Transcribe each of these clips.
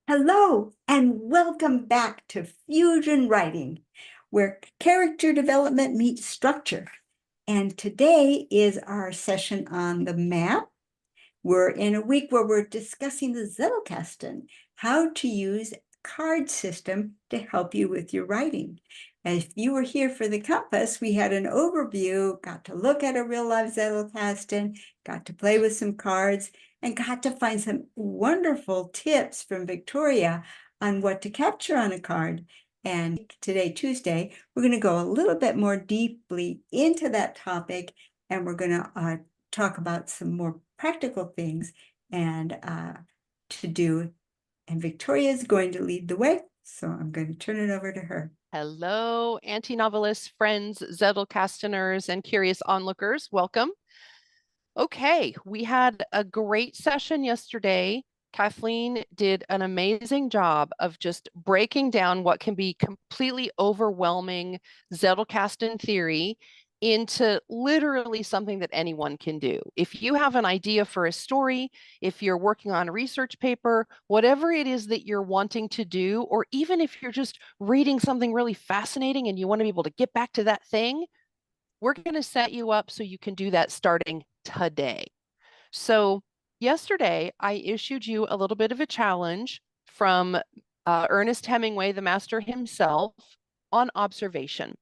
Hello, and welcome back to Fusion Writing, where character development meets structure. And today is our session on the map. We're in a week where we're discussing the Zettelkasten, how to use a card system to help you with your writing. If you were here for the compass, we had an overview, got to look at a real life Zettelkasten, got to play with some cards, and got to find some wonderful tips from Victoria on what to capture on a card. And today, Tuesday, we're going to go a little bit more deeply into that topic, and we're going to talk about some more practical things and to do. And Victoria is going to lead the way, so I'm going to turn it over to her. Hello, anti-novelists, friends, Zettelkasteners, and curious onlookers. Welcome. Okay, we had a great session yesterday. Kathleen did an amazing job of just breaking down what can be completely overwhelming Zettelkasten theory into literally something that anyone can do. If you have an idea for a story, if you're working on a research paper, whatever it is that you're wanting to do, or even if you're just reading something really fascinating and you want to be able to get back to that thing, we're going to set you up so you can do that starting today. So yesterday, I issued you a little bit of a challenge from Ernest Hemingway, the master himself, on observation.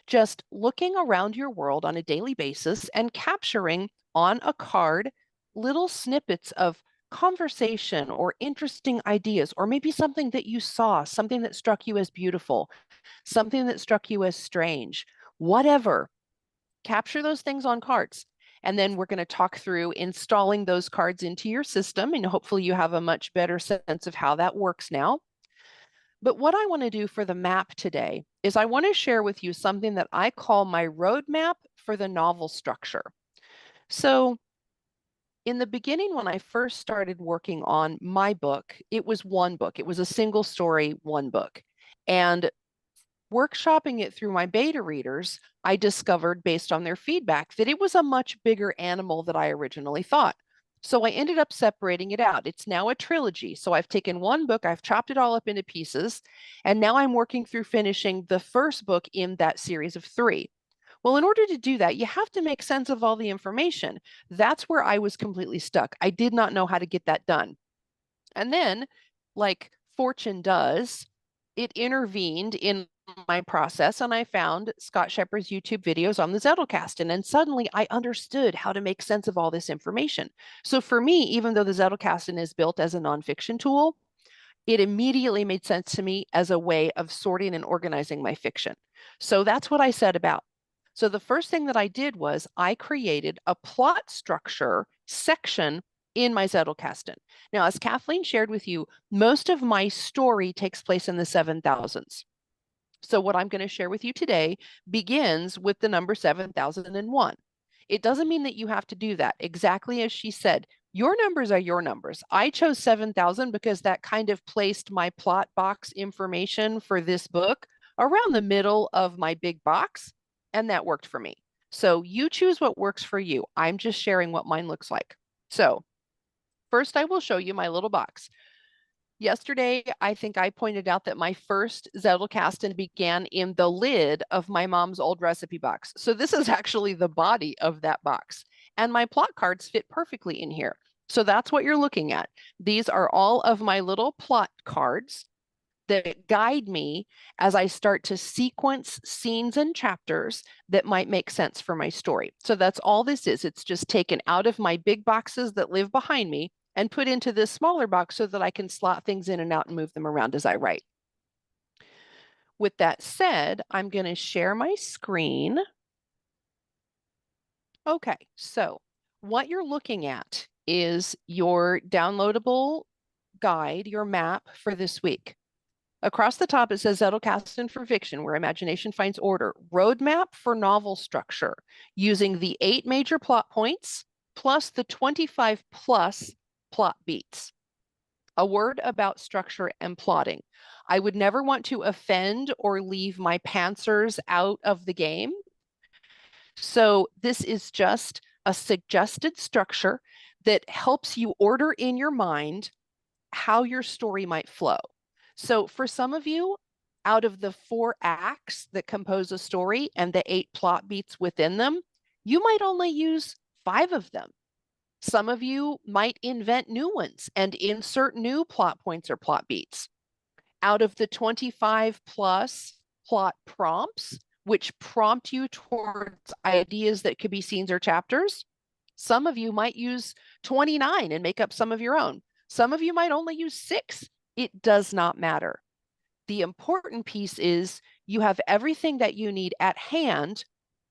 Just looking around your world on a daily basis and capturing on a card little snippets of conversation or interesting ideas, or maybe something that you saw, something that struck you as beautiful, something that struck you as strange, whatever. Capture those things on cards. And then we're going to talk through installing those cards into your system. And hopefully you have a much better sense of how that works now. But what I want to do for the map today is I want to share with you something that I call my roadmap for the novel structure. So in the beginning, when I first started working on my book, it was one book. It was a single story, one book. And workshopping it through my beta readers, I discovered based on their feedback that it was a much bigger animal than I originally thought. So I ended up separating it out. It's now a trilogy. So I've taken one book, I've chopped it all up into pieces, and now I'm working through finishing the first book in that series of 3. Well, in order to do that, you have to make sense of all the information. That's where I was completely stuck. I did not know how to get that done. And then, like fortune does, it intervened in my process and I found Scott Shepherd's YouTube videos on the Zettelkasten. And suddenly I understood how to make sense of all this information. So for me, even though the Zettelkasten is built as a nonfiction tool, it immediately made sense to me as a way of sorting and organizing my fiction. So that's what I set about. So the first thing that I did was I created a plot structure section in my Zettelkasten. Now, as Kathleen shared with you, most of my story takes place in the 7,000s. So what I'm going to share with you today begins with the number 7,001. It doesn't mean that you have to do that. Exactly as she said, your numbers are your numbers. I chose 7,000 because that kind of placed my plot box information for this book around the middle of my big box, and that worked for me. So you choose what works for you. I'm just sharing what mine looks like. So first, I will show you my little box. Yesterday, I think I pointed out that my first Zettelkasten began in the lid of my mom's old recipe box. So this is actually the body of that box. And my plot cards fit perfectly in here. So that's what you're looking at. These are all of my little plot cards that guide me as I start to sequence scenes and chapters that might make sense for my story. So that's all this is. It's just taken out of my big boxes that live behind me and put into this smaller box so that I can slot things in and out and move them around as I write. With that said, I'm going to share my screen. Okay, so what you're looking at is your downloadable guide, your map for this week. Across the top, it says Zettelkasten for fiction, where imagination finds order. Roadmap for novel structure, using the 8 major plot points plus the 25 plus plot beats. A word about structure and plotting. I would never want to offend or leave my pantsers out of the game. So this is just a suggested structure that helps you order in your mind how your story might flow. So for some of you, out of the 4 acts that compose a story and the 8 plot beats within them, you might only use 5 of them. Some of you might invent new ones and insert new plot points or plot beats. Out of the 25 plus plot prompts, which prompt you towards ideas that could be scenes or chapters, some of you might use 29 and make up some of your own. Some of you might only use 6. It does not matter. The important piece is you have everything that you need at hand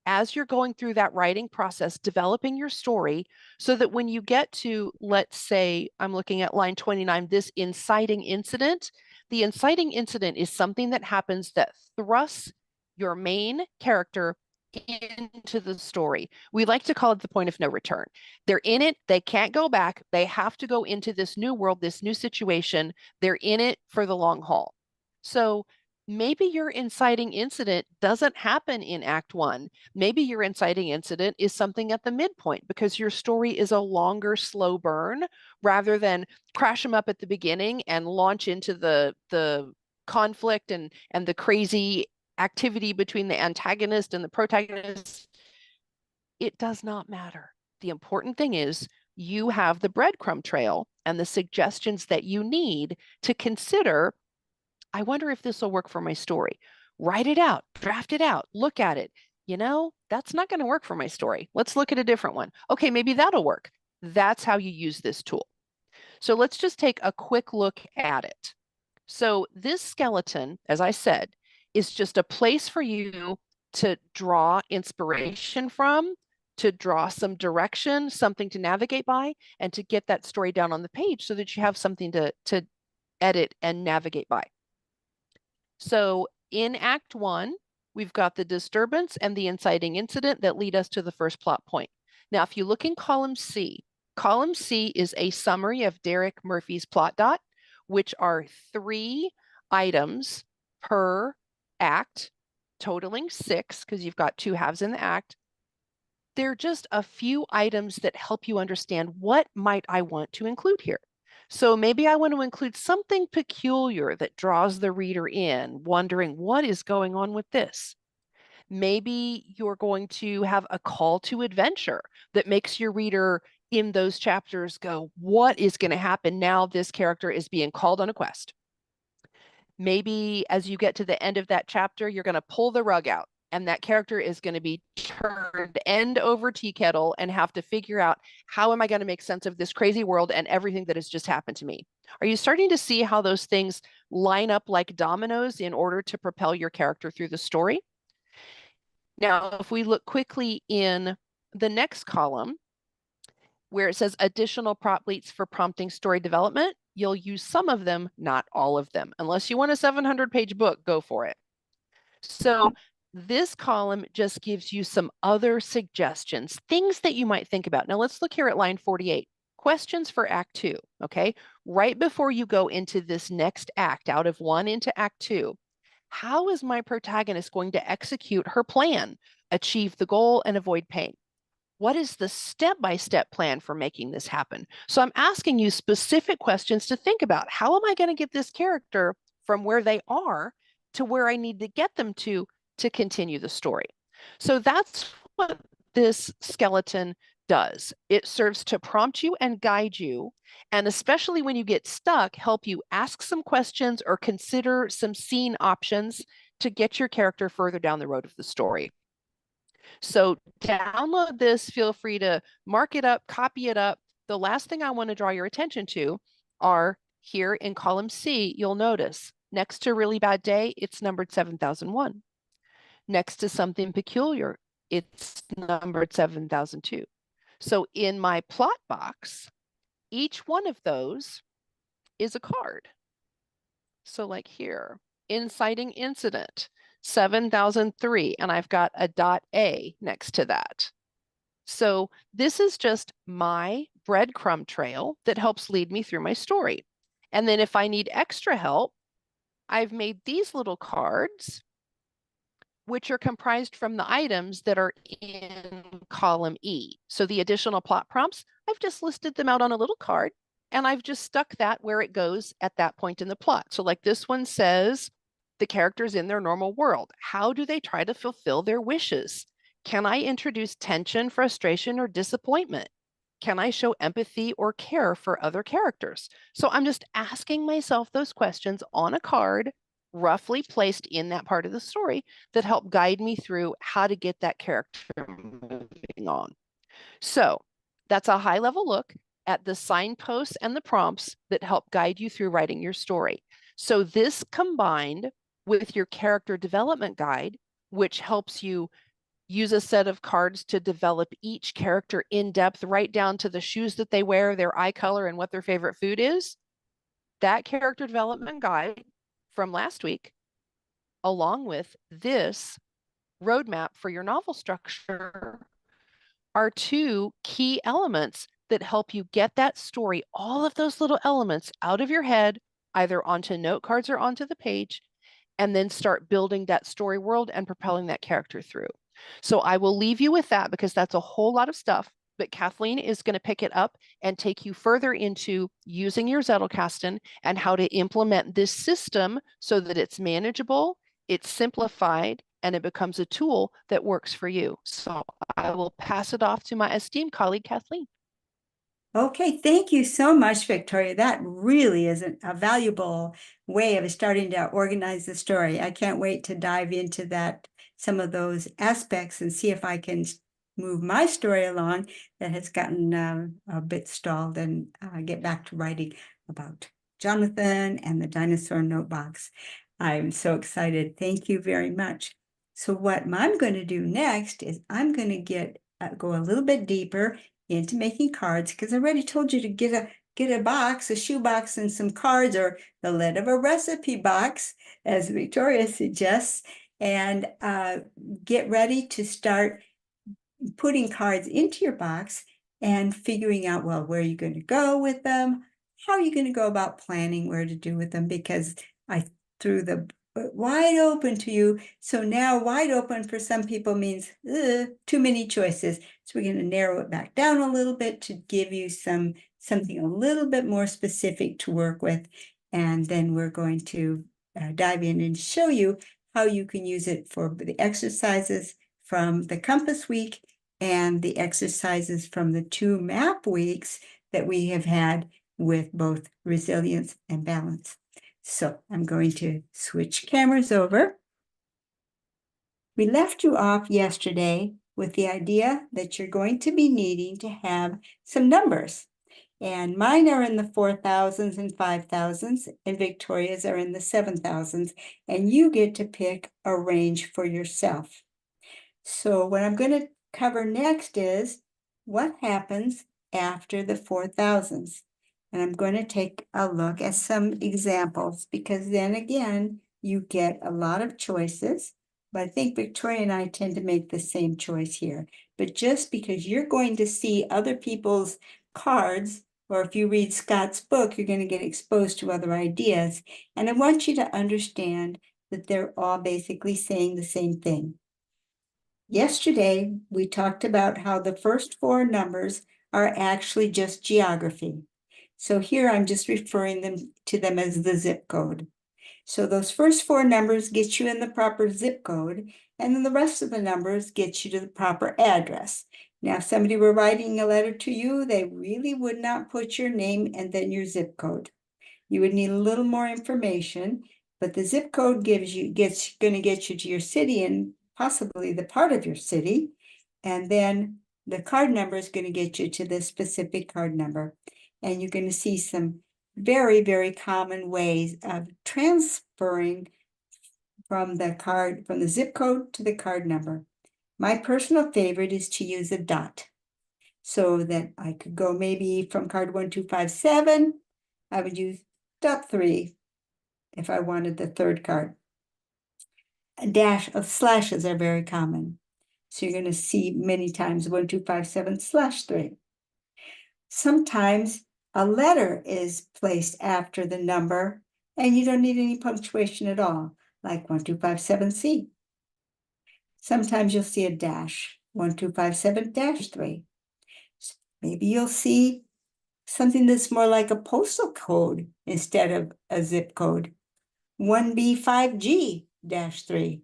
as you're going through that writing process, developing your story, so that when you get to, let's say, I'm looking at line 29, this inciting incident, the inciting incident is something that happens that thrusts your main character into the story. We like to call it the point of no return. They're in it, they can't go back, they have to go into this new world, this new situation. They're in it for the long haul. So maybe your inciting incident doesn't happen in Act 1. Maybe your inciting incident is something at the midpoint because your story is a longer, slow burn rather than crash them up at the beginning and launch into the conflict and the crazy activity between the antagonist and the protagonist. It does not matter. The important thing is you have the breadcrumb trail and the suggestions that you need to consider. I wonder if this will work for my story. Write it out, draft it out, look at it. You know, that's not going to work for my story. Let's look at a different one. Okay, maybe that'll work. That's how you use this tool. So let's just take a quick look at it. So this skeleton, as I said, is just a place for you to draw inspiration from, to draw some direction, something to navigate by, and to get that story down on the page so that you have something to edit and navigate by. So in Act 1, we've got the disturbance and the inciting incident that lead us to the first plot point. Now, if you look in column C is a summary of Derek Murphy's plot dot, which are 3 items per act, totaling 6, because you've got 2 halves in the act. They're just a few items that help you understand what might I want to include here. So maybe I want to include something peculiar that draws the reader in, wondering what is going on with this. Maybe you're going to have a call to adventure that makes your reader in those chapters go, what is going to happen now this character is being called on a quest? Maybe as you get to the end of that chapter, you're going to pull the rug out and that character is going to be turned end over tea kettle and have to figure out, how am I going to make sense of this crazy world and everything that has just happened to me? Are you starting to see how those things line up like dominoes in order to propel your character through the story? Now, if we look quickly in the next column, where it says additional prop leads for prompting story development, you'll use some of them, not all of them. Unless you want a 700-page book, go for it. So this column just gives you some other suggestions, things that you might think about. Now let's look here at line 48. Questions for Act 2, okay? Right before you go into this next act, out of 1 into Act 2, how is my protagonist going to execute her plan, achieve the goal, and avoid pain? What is the step-by-step plan for making this happen? So I'm asking you specific questions to think about. How am I going to get this character from where they are to where I need to get them to continue the story? So that's what this skeleton does. It serves to prompt you and guide you, and especially when you get stuck, help you ask some questions or consider some scene options to get your character further down the road of the story. So download this, feel free to mark it up, copy it up. The last thing I want to draw your attention to are here in column C, you'll notice next to Really Bad Day, it's numbered 7001. Next to Something Peculiar, it's numbered 7002. So in my plot box, each one of those is a card. So like here, inciting incident, 7003, and I've got a .A next to that. So this is just my breadcrumb trail that helps lead me through my story. And then if I need extra help, I've made these little cards, which are comprised from the items that are in column E. So the additional plot prompts, I've just listed them out on a little card. And I've just stuck that where it goes at that point in the plot. So like this one says, the characters in their normal world, how do they try to fulfill their wishes? Can I introduce tension, frustration, or disappointment? Can I show empathy or care for other characters? So I'm just asking myself those questions on a card, roughly placed in that part of the story, that help guide me through how to get that character moving on. So that's a high level look at the signposts and the prompts that help guide you through writing your story. So this combined with your character development guide, which helps you use a set of cards to develop each character in depth, right down to the shoes that they wear, their eye color, and what their favorite food is. That character development guide from last week, along with this roadmap for your novel structure, are two key elements that help you get that story, all of those little elements out of your head, either onto note cards or onto the page, and then start building that story world and propelling that character through. So I will leave you with that because that's a whole lot of stuff. But Kathleen is going to pick it up and take you further into using your Zettelkasten and how to implement this system so that it's manageable, it's simplified, and it becomes a tool that works for you. So I will pass it off to my esteemed colleague, Kathleen. Okay, thank you so much, Victoria. That really is a valuable way of starting to organize the story. I can't wait to dive into that, some of those aspects, and see if I can move my story along that has gotten a bit stalled, and get back to writing about Jonathan and the dinosaur notebox. I'm so excited. Thank you very much. So what I'm going to do next is I'm going to go a little bit deeper into making cards, because I already told you to get a box, a shoe box, and some cards, or the lid of a recipe box, as Victoria suggests, and get ready to start putting cards into your box and figuring out, well, where are you going to go with them? How are you going to go about planning where to do with them? Because I threw the wide open to you. So now wide open for some people means too many choices. So we're going to narrow it back down a little bit to give you something a little bit more specific to work with. And then we're going to dive in and show you how you can use it for the exercises from the Compass Week and the exercises from the 2 map weeks that we have had with both resilience and balance. So I'm going to switch cameras over. We left you off yesterday with the idea that you're going to be needing to have some numbers. And mine are in the 4,000s and 5,000s, and Victoria's are in the 7,000s. And you get to pick a range for yourself. So what I'm going to cover next is what happens after the 4,000s. And I'm going to take a look at some examples, because then again, you get a lot of choices. But I think Victoria and I tend to make the same choice here. But just because you're going to see other people's cards, or if you read Scott's book, you're going to get exposed to other ideas. And I want you to understand that they're all basically saying the same thing. Yesterday, we talked about how the first 4 numbers are actually just geography. So here I'm just referring to them as the zip code. So those first 4 numbers get you in the proper zip code, and then the rest of the numbers get you to the proper address. Now, if somebody were writing a letter to you, they really would not put your name and then your zip code. You would need a little more information, but the zip code going to get you to your city and possibly the part of your city. And then the card number is going to get you to the specific card number. And you're going to see some very, very common ways of transferring from the zip code to the card number. My personal favorite is to use a dot, so that I could go maybe from card 1257, I would use dot 3 if I wanted the 3rd card. A dash of slashes are very common. So you're going to see many times 1257/3. Sometimes a letter is placed after the number and you don't need any punctuation at all, like 1257C. Sometimes you'll see a dash, 1257-3. Maybe you'll see something that's more like a postal code instead of a zip code. 1B5G-3.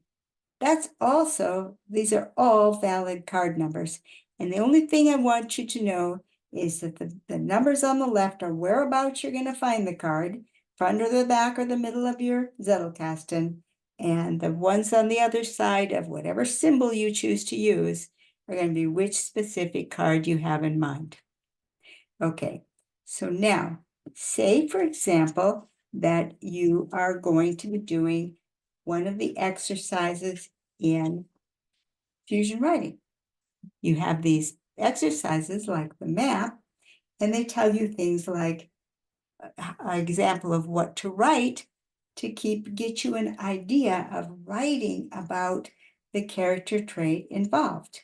That's also, these are all valid card numbers. And the only thing I want you to know is that the numbers on the left are whereabouts you're going to find the card, front or the back or the middle of your Zettelkasten. And the ones on the other side of whatever symbol you choose to use are going to be which specific card you have in mind. Okay, so now, say for example, that you are going to be doing one of the exercises in fusion writing. You have these exercises like the map, and they tell you things like an example of what to write to get you an idea of writing about the character trait involved.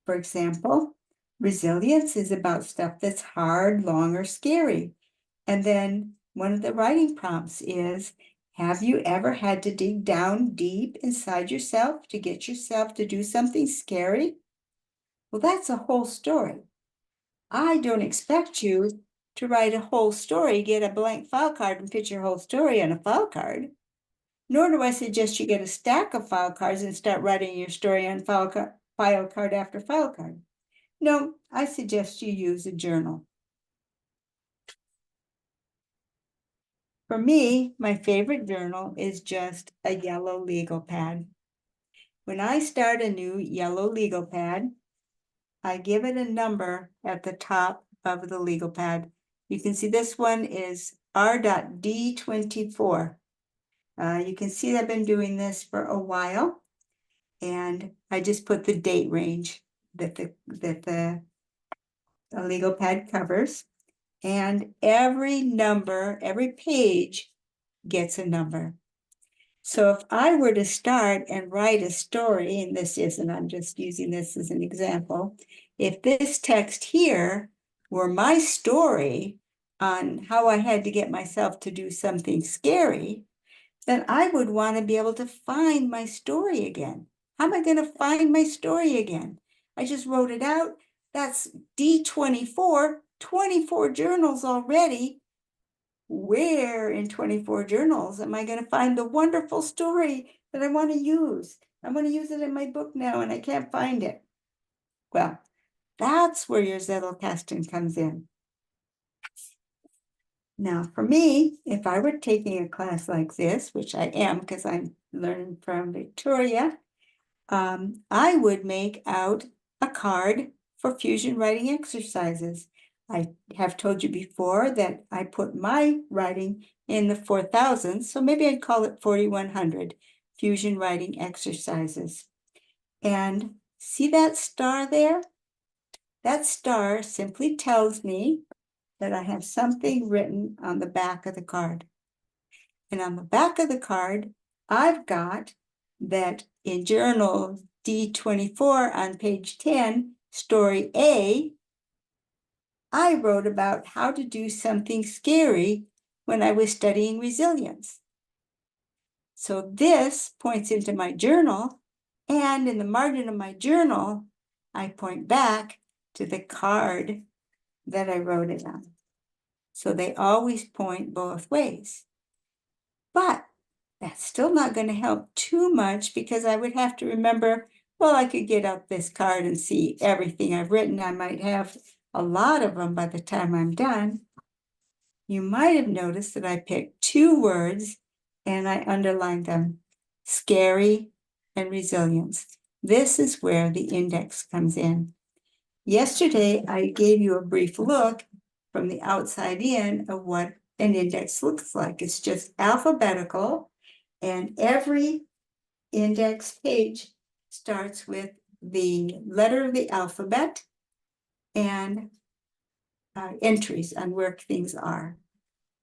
For example, resilience is about stuff that's hard, long, or scary. And then one of the writing prompts is, have you ever had to dig down deep inside yourself to get yourself to do something scary? Well, that's a whole story. I don't expect you to write a whole story, get a blank file card and put your whole story on a file card. Nor do I suggest you get a stack of file cards and start writing your story on file card after file card. No, I suggest you use a journal. For me, my favorite journal is just a yellow legal pad. When I start a new yellow legal pad, I give it a number at the top of the legal pad. You can see this one is R.D24. You can see I've been doing this for a while, and I just put the date range that the legal pad covers. And every number, every page gets a number. So if I were to start and write a story, and this isn't, I'm just using this as an example. If this text here were my story on how I had to get myself to do something scary, then I would want to be able to find my story again. How am I going to find my story again? I just wrote it out. That's D24, 24 journals already. Where in 24 journals am I going to find the wonderful story that I want to use? I want to use it in my book now and I can't find it. Well, that's where your Zettelkasten comes in. Now, for me, if I were taking a class like this, which I am because I'm learning from Victoria, I would make out a card for fusion writing exercises. I have told you before that I put my writing in the 4,000, so maybe I'd call it 4,100 fusion writing exercises. And see that star there? That star simply tells me that I have something written on the back of the card. And on the back of the card, I've got that in journal D24 on page 10, story A, I wrote about how to do something scary when I was studying resilience. So this points into my journal, and in the margin of my journal, I point back to the card that I wrote it on. So they always point both ways. But that's still not going to help too much because I would have to remember, well, I could get out this card and see everything I've written. I might have a lot of them by the time I'm done. You might have noticed that I picked two words and I underlined them, scary and resilience. This is where the index comes in. Yesterday, I gave you a brief look from the outside in of what an index looks like. It's just alphabetical, and every index page starts with the letter of the alphabet and entries on where things are.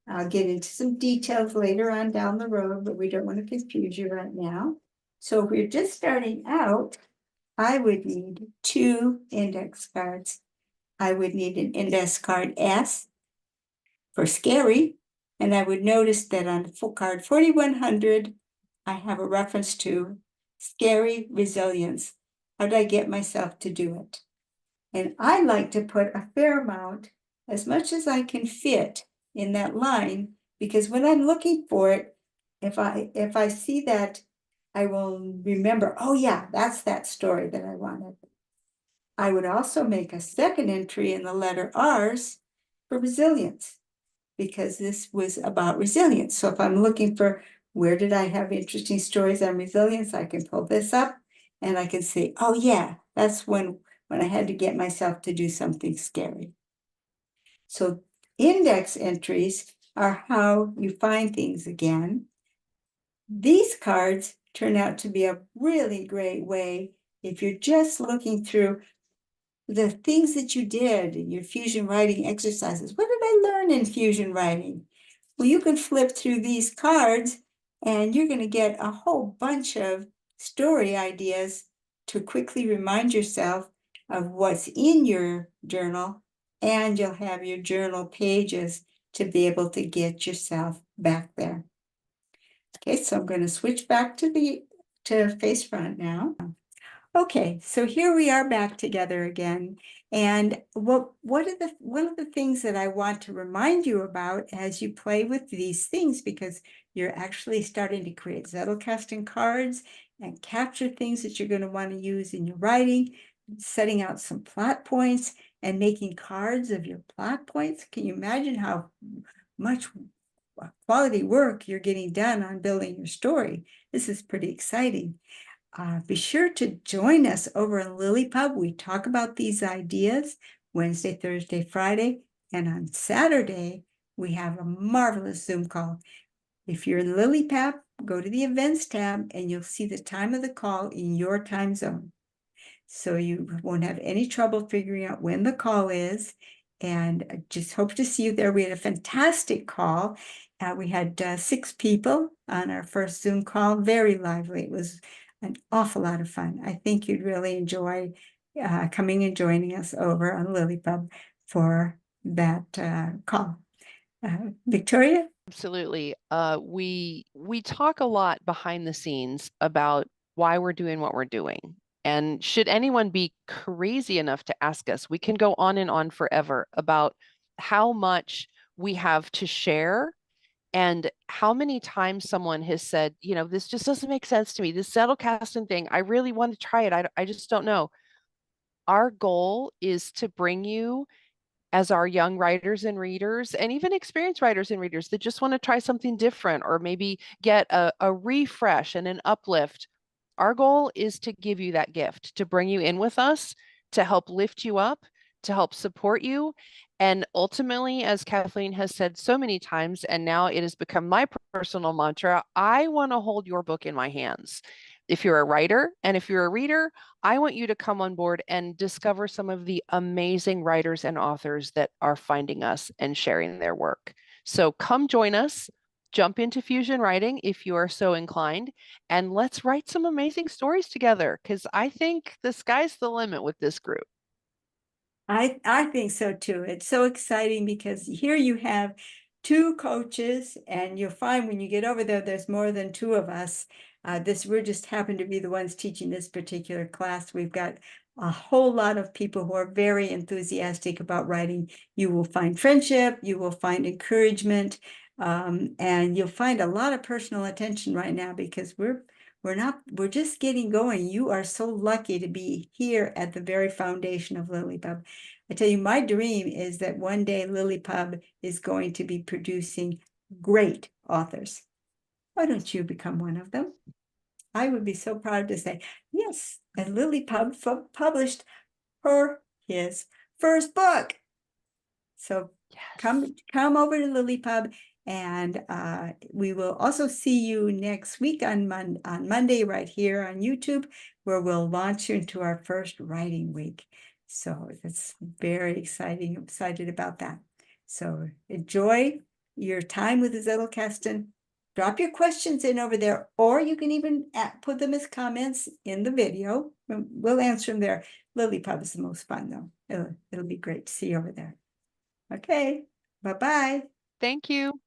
I'll get into some details later on down the road, but we don't want to confuse you right now. So if we're just starting out, I would need two index cards. I would need an index card S for scary, and I would notice that on card 4,100, I have a reference to scary resilience. How did I get myself to do it? And I like to put a fair amount as much as I can fit in that line, because when I'm looking for it, if I see that, I will remember, oh yeah, that's that story that I wanted. I would also make a second entry in the letter R's for resilience, because this was about resilience. So if I'm looking for where did I have interesting stories on resilience, I can pull this up and I can say, oh yeah, that's when I had to get myself to do something scary. So index entries are how you find things again. These cards turn out to be a really great way if you're just looking through the things that you did in your fusion writing exercises. What did I learn in fusion writing? Well, you can flip through these cards and you're going to get a whole bunch of story ideas to quickly remind yourself of what's in your journal, and you'll have your journal pages to be able to get yourself back there. Okay, so I'm going to switch back to face front now. Okay, so here we are back together again. And one of the things that I want to remind you about as you play with these things, because you're actually starting to create Zettelkasten cards and capture things that you're going to want to use in your writing, setting out some plot points and making cards of your plot points. Can you imagine how much quality work you're getting done on building your story? This is pretty exciting. Be sure to join us over in LiLLiPub. We talk about these ideas Wednesday, Thursday, Friday, and on Saturday, we have a marvelous Zoom call. If you're in LiLLiPub, go to the events tab and you'll see the time of the call in your time zone. So you won't have any trouble figuring out when the call is. And I just hope to see you there. We had a fantastic call. We had 6 people on our first Zoom call, very lively. It was an awful lot of fun. I think you'd really enjoy coming and joining us over on LiLLiPub for that call. Victoria? Absolutely. We talk a lot behind the scenes about why we're doing what we're doing. And should anyone be crazy enough to ask us, we can go on and on forever about how much we have to share and how many times someone has said, this just doesn't make sense to me. This Zettelkasten thing, I really want to try it. I just don't know. Our goal is to bring you, as our young writers and readers, and even experienced writers and readers that just want to try something different or maybe get a refresh and an uplift. Our goal is to give you that gift, to bring you in with us, to help lift you up, to help support you. And ultimately, as Kathleen has said so many times, and now it has become my personal mantra, I want to hold your book in my hands. If you're a writer and if you're a reader, I want you to come on board and discover some of the amazing writers and authors that are finding us and sharing their work. So come join us, jump into fusion writing if you are so inclined, and let's write some amazing stories together, because I think the sky's the limit with this group. I think so too. It's so exciting because here you have 2 coaches, and you'll find when you get over there, there's more than 2 of us. We're just happen to be the ones teaching this particular class. We've got a whole lot of people who are very enthusiastic about writing. You will find friendship, you will find encouragement, and you'll find a lot of personal attention right now because we're just getting going. You are so lucky to be here at the very foundation of LiLLiPub. I tell you, my dream is that one day LiLLiPub is going to be producing great authors. Why don't you become one of them? I would be so proud to say, yes, and LiLLiPub published his first book. So Yes. come over to LiLLiPub, and we will also see you next week on Monday right here on YouTube, where we'll launch into our first writing week. So it's very exciting. I'm excited about that. So enjoy your time with the Zettelkasten. Drop your questions in over there, or you can even put them as comments in the video. We'll answer them there. LiLLiPub is the most fun, though. It'll be great to see you over there. Okay, bye-bye. Thank you.